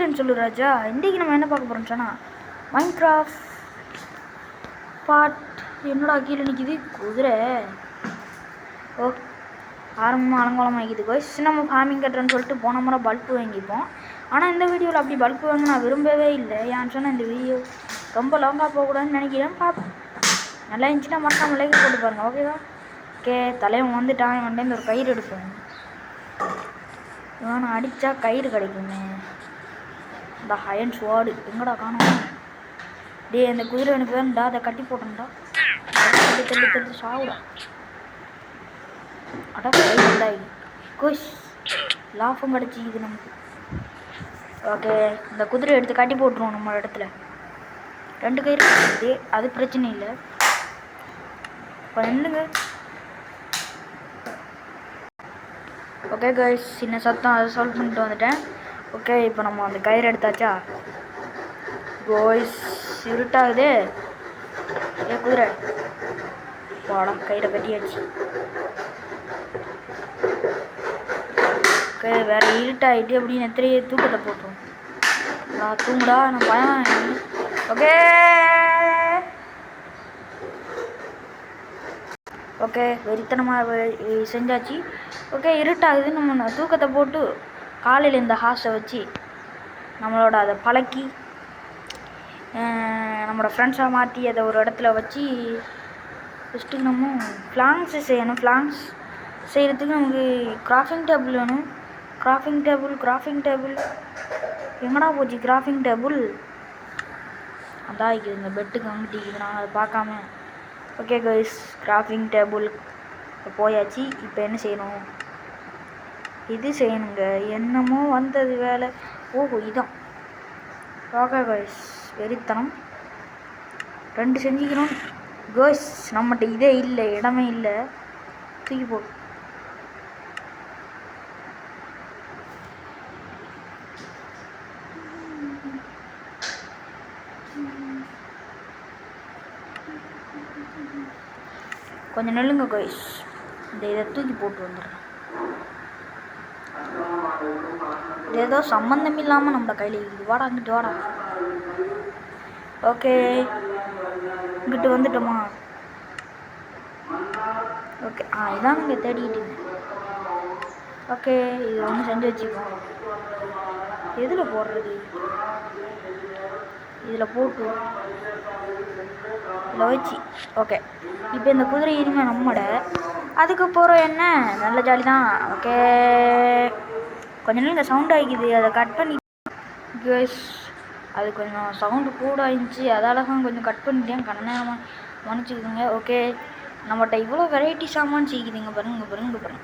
பேசுகிறேன்னு சொல்லு ராஜா. இன்றைக்கி நம்ம என்ன பார்க்க போகிறோம்னு சொன்னால் மைன்கிராஃப்ட் பார்ட். என்னடா கீழே நிற்கிது குதிரை. ஓ ஆரம்பமாக அலங்கோலமாக ஆகிக்குது கோய்ஸ். நம்ம ஃபார்மிங் கட்டுறேன்னு சொல்லிட்டு போன முறை பல்பு வாங்கிப்போம். ஆனால் இந்த வீடியோவில் அப்படி பல்பு வாங்க நான் விரும்பவே இல்லை. ஏன்னு சொன்னால் இந்த வீடியோ ரொம்ப லாங்காக போகக்கூடாதுன்னு நினைக்கிறேன். பார்ப்போம். நல்லா இருந்துச்சுன்னா மறக்காமல் லைக் போட்டு பாருங்கள். ஓகேவா? ஓகே, தலைவன் வந்துட்டான். வந்துட்டு ஒரு கயிறு எடுப்போம். இவனை அடித்தா கயிறு கிடைக்குமே. இந்த அயன் ஸ்வாடு எங்கடா காணும்? டே அந்த குதிரை எனக்கு வேணும்டா. அதை கட்டி போட்டோம்டா. தள்ளி தள்ளி தள்ளி சாவுடா. அடா கயிறு குஷ் லாஃபும் கிடச்சிக்குது நமக்கு. ஓகே, இந்த குதிரை எடுத்து கட்டி போட்டுருவோம் நம்ம இடத்துல. 2 கயிறு கிடைக்குது, அது பிரச்சனை இல்லை. இப்போ என்னங்க? ஓகே கைஸ், சின்ன சத்தம் அதை சால்வ் பண்ணிட்டு வந்துட்டேன். ஓகே, இப்போ நம்ம அந்த கயிறு எடுத்தாச்சா கோய்ஸ்? இருட்டாகுது. ஏ குதிரை வாடா, கயிறை கட்டியாச்சு. ஓகே, வேறு இருட்டாகிட்டு அப்படின்னு எத்தனையே தூக்கத்தை போட்டுரும். நான் தூங்குடா, நான் பயம். ஓகே ஓகே, வெறித்தனமாக செஞ்சாச்சு. ஓகே, இருட்டாகுது. நம்ம தூக்கத்தை போட்டு காலையில் இந்த ஹாஸை வச்சு நம்மளோட அதை பழக்கி நம்மளோட ஃப்ரெண்ட்ஸாக மாற்றி அதை ஒரு இடத்துல வச்சு ஃபஸ்ட்டு நம்ம ஃப்ளாங்ஸு செய்யணும். ஃப்ளாங்ஸ் செய்கிறதுக்கு நமக்கு கிராஃபிங் டேபிள் வேணும். கிராஃபிங் டேபிள் எங்கடா போச்சு? கிராஃபிங் டேபிள் அதான் இருக்குது இந்த பெட்டுக்கு அங்கிட்டு. நான் அதை பார்க்காம. ஓகே கைஸ், கிராஃபிங் டேபிள் போயாச்சு. இப்போ என்ன செய்யணும்? இது செய்யணுங்க. என்னமோ வந்தது வேலை. ஓஹோ இதான். ஓகே கைஸ், வெறித்தனம் 2 செஞ்சுக்கணும் கைஸ். நம்மகிட்ட இதே இல்லை, இடமே இல்லை. தூக்கி போ. கொஞ்சம் நெல்லுங்க கைஸ். இந்த இதை தூக்கி போட்டு வந்துடுறேன். இது ஏதோ சம்மந்தம் இல்லாமல் நம்ம கையில் இருக்குது. வாடா இங்கிட்டு வாடா. ஓகே, இங்கிட்டு வந்துட்டோமா? ஓகே, இதான் நீங்கள் தேடிக்கிட்டு. ஓகே, இது ஒன்று செஞ்சு வச்சுக்கோங்க. எதில் போடுறது? இதில் போட்டு இதில் வச்சு. ஓகே, இப்போ இந்த குதிரை இருங்க நம்மட. அதுக்கப்புறம் என்ன நல்ல ஜாலி தான். ஓகே, கொஞ்சம் நேரம் இந்த சவுண்ட் ஆகிக்குது, அதை கட் பண்ணி கேஸ். அது கொஞ்சம் சவுண்டு கூட ஆயிடுச்சு, அதால தான் கொஞ்சம் கட் பண்ணிட்டேன். நேரமாக மன்னிச்சுக்குதுங்க. ஓகே, நம்மகிட்ட இவ்வளோ வெரைட்டி சாமான் செய்யுதுங்க. பாருங்க.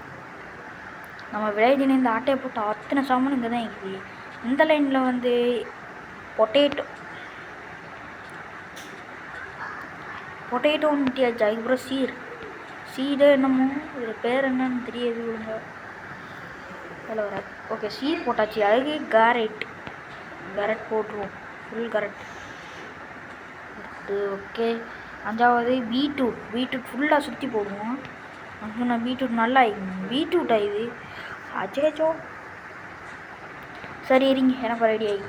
நம்ம விளையாடின இந்த ஆட்டையை போட்டு அத்தனை சாமான் இங்கே தான் இருக்குது. இந்த லைனில் வந்து பொட்டேட்டோ நிட்டியாச்சு. அதுக்கப்புறம் சீடு என்னமோ இதில் பேர் என்னன்னு தெரியாது ஒழுங்க அதில் வர. ஓகே, சீட் போட்டாச்சு. அதுக்கு கேரட் போட்டுருவோம். Full carrot. ஓகே, 5வது பீட்ரூட் ஃபுல்லாக சுற்றி போடுவோம். நான் பீட்ரூட் நல்லா பீட்ரூட் ஆகுது. அச்சேச்சோ, சரி இருங்க, எனக்கு ரெடி ஆகி.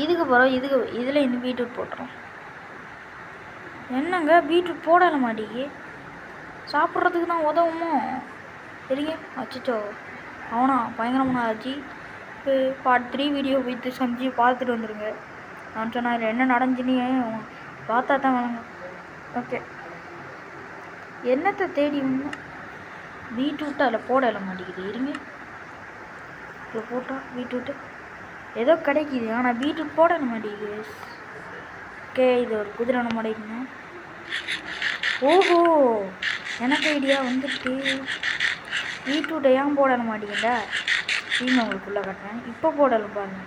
இதுக்கு பிறகு இதில் இந்த பீட்ரூட் போட்டுரும். என்னங்க பீட்ரூட் போடலை மாட்டேங்கி? சாப்பிட்றதுக்கு தான் உதவுமோ? சரிங்க. அச்சோ, அவனா பயங்கரமான ஆச்சு. பார்ட் 3 வீடியோ வித்து சமைச்சு பார்த்துட்டு வந்துடுங்க. நான் சொன்னால் என்ன நடந்துச்சுன்னு பார்த்தா தான் வாங்க. ஓகே, என்னத்தை தேடி பீட்ரூட்டு அதில் போடலை மாட்டேங்குது. இருங்க, இதில் போட்டால் பீட்ரூட்டு ஏதோ கிடைக்கிது, ஆனால் பீட்ரூட் போடலை மாட்டேங்குது. ஓகே, இது ஒரு குதிரை நம்மடைக்குங்க. ஓஹோ, எனக்கு ஐடியா வந்துட்டு. பீட்ரூட்டை ஏன் போடல மாட்டேங்குதா? நீங்கள் உங்களுக்குள்ளே கட்டுறேன். இப்போ போடலாம் பாருங்க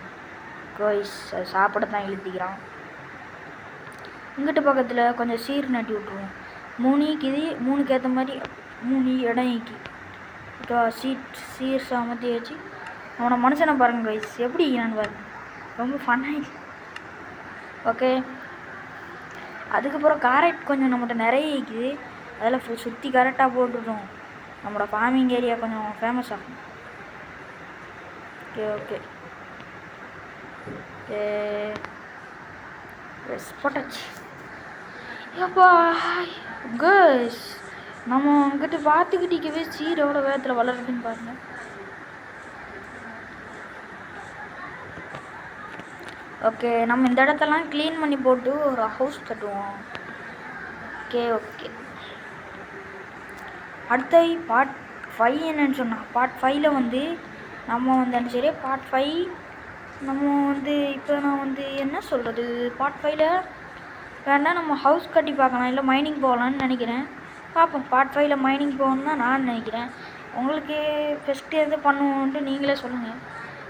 கோய்ஸ். அது சாப்பிட தான் இழுத்திக்கிறான். இங்கிட்ட பக்கத்தில் கொஞ்சம் சீர் நட்டி விட்ருவோம். 3க்கு ஏற்ற மாதிரி 3 இடம் ஈக்கி. இப்போ சீர் சாமத்தி வச்சு அவனை மனுஷனை பாருங்க கோய்ஸ், எப்படி நான் பாருங்க. ரொம்ப ஃபன்னாகி. ஓகே, அதுக்கப்புறம் கேரட் கொஞ்சம் நம்மகிட்ட நிறைய இருக்குது. அதில் சுற்றி கரெக்டாக போட்டுட்டோம். நம்மளோட ஃபார்மிங் ஏரியா கொஞ்சம் ஃபேமஸ் ஆகும். ஓகே எஸ் போட்டாச்சு. அப்பா கேர்ஸ், நம்ம அங்கிட்ட பார்த்துக்கிட்டிக்கவே சீர் எவ்வளோ வேகத்தில் வளருதுன்னு பாருங்க. ஓகே, நம்ம இந்த இடத்தெல்லாம் க்ளீன் பண்ணி போட்டு ஒரு ஹவுஸ் கட்டுவோம். ஓகே ஓகே, அடுத்த பார்ட் 5 என்னன்னு சொன்னால், பார்ட் 5ல் வந்து நம்ம வந்து சரி பார்ட் 5 நம்ம வந்து இப்போ நான் வந்து என்ன சொல்கிறது, பார்ட் 5ல் வேணால் நம்ம ஹவுஸ் கட்டி பார்க்கலாம், இல்லை மைனிங் போகலான்னு நினைக்கிறேன். பார்ப்போம், பார்ட் 5ல் மைனிங் போகணுன்னு தான் நான் நினைக்கிறேன். உங்களுக்கு ஃபஸ்ட்டு எது பண்ணுவோன்ட்டு நீங்களே சொல்லுங்கள்.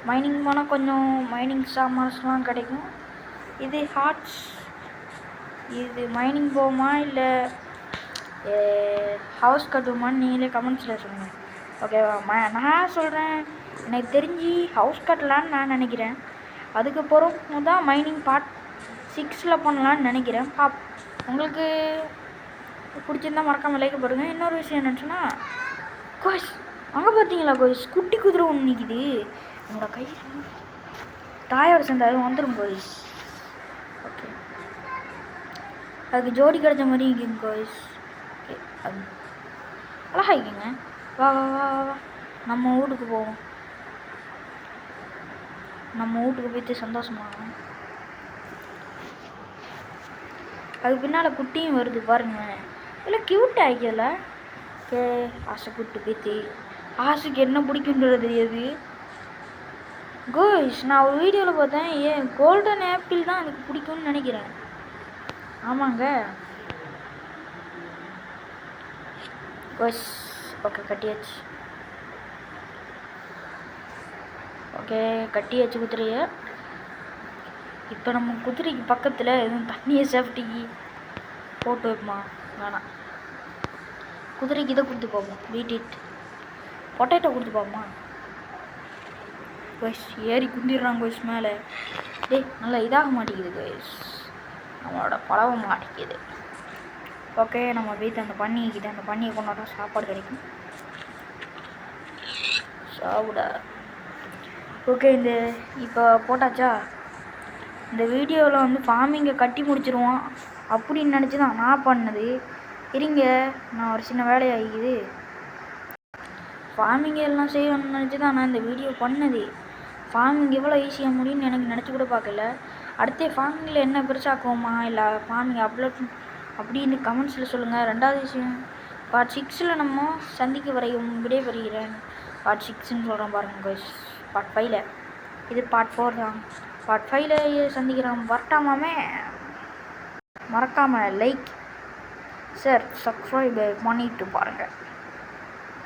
மைனிங் போனால் கொஞ்சம் மைனிங் சாமான்ஸ்லாம் கிடைக்கும். இது ஹார்ட்ஸ், இது மைனிங் போகுமா இல்லை ஹவுஸ் கட்டுவோமான்னு நீங்களே கமெண்ட்ஸில் சொல்லுங்கள். ஓகேவா? நான் சொல்கிறேன், எனக்கு தெரிஞ்சு ஹவுஸ் கட்டலான்னு நான் நினைக்கிறேன். அதுக்கப்புறம் தான் மைனிங் பார்ட் 6ல் பண்ணலான்னு நினைக்கிறேன். உங்களுக்கு பிடிச்சிருந்தா மறக்காமல் லைக் போடுங்க. இன்னொரு விஷயம் என்னச்சுன்னா, கோய்ஸ் அங்கே பார்த்தீங்களா கோய்ஸ், குட்டி குதிரை ஒன்று நிற்கிது என்னோட கை தாயோட சேர்ந்து அது வந்துடும் கோய்ஸ். ஓகே, அதுக்கு ஜோடி கிடைச்ச மாதிரி இருக்குங்க கோய்ஸ். ஓகே, அது அழகாய்க்குங்க. வா வா வா வா, நம்ம வீட்டுக்கு போவோம். நம்ம வீட்டுக்கு போய்ட்டு சந்தோஷமாகும். அதுக்கு பின்னால் குட்டியும் வருது பாருங்க, இல்லை க்யூட் ஆகிக்கல. ஓகே, ஆசை கூப்பிட்டு போய்த்து ஆசைக்கு என்ன பிடிக்குன்றது தெரியாது கோய்ஸ். நான் ஒரு வீடியோவில் பார்த்தேன், கோல்டன் ஆப்பிள் தான் எனக்கு பிடிக்கும்னு நினைக்கிறேன். ஆமாங்க கோய்ஸ். ஓகே, கட்டியாச்சு. ஓகே, கட்டியாச்சு குதிரையை. இப்போ நம்ம குதிரைக்கு பக்கத்தில் எதுவும் தண்ணியை சேஃப்டிக்கு போட்டு வைப்போமா? வேணாம், குதிரைக்கு இதை கொடுத்து பார்ப்போம், பீட்ரூட் பொட்டேட்டோ கொடுத்து பார்ப்போமா? கோய்ஸ் ஏறி குந்திடுறாங்க கோய்ஸ் மேலே. டேய், நல்லா இதாக மாட்டேங்குது கோய்ஸ், நம்மளோட பழவ மாட்டேங்குது. ஓகே, நம்ம வீட்டு அந்த பண்ணிக்கிட்ட அந்த பண்ணியை கொண்டாட சாப்பாடு கிடைக்கும், சாப்பிட. ஓகே, இந்த இப்போ போட்டாச்சா? இந்த வீடியோவில் வந்து ஃபார்மிங்கை கட்டி முடிச்சிருவோம் அப்படின்னு நினச்சி தான் நான் பண்ணது. இருங்க, நான் ஒரு சின்ன வேலையாகிக்குது. ஃபார்மிங் எல்லாம் செய்யணும்னு நினச்சி தான் நான் இந்த வீடியோ பண்ணது. ஃபார்மிங் எவ்வளோ ஈஸியாக முடியும்னு எனக்கு நினச்சி கூட பார்க்கல. அடுத்த ஃபார்மிங்கில் என்ன பெருசாக்குவோமா இல்லை ஃபார்மிங் அப்லோட் அப்படின்னு கமெண்ட்ஸில் சொல்லுங்கள். ரெண்டாவது விஷயம், பார்ட் 6ல் நம்ம சந்திக்க வரையும் விடைபெறுகிறேன். பார்ட் 6ன்னு சொல்கிறோம் பாருங்கள் கோய்ஸ். பார்ட் 5ல் இது பார்ட் 4 தான். பார்ட் 5ல் சந்திக்கிறோம். வரட்டாமாமே, மறக்காமல் லைக் ஷேர் சப்ஸ்கிரைப் பண்ணிட்டு பாருங்கள்.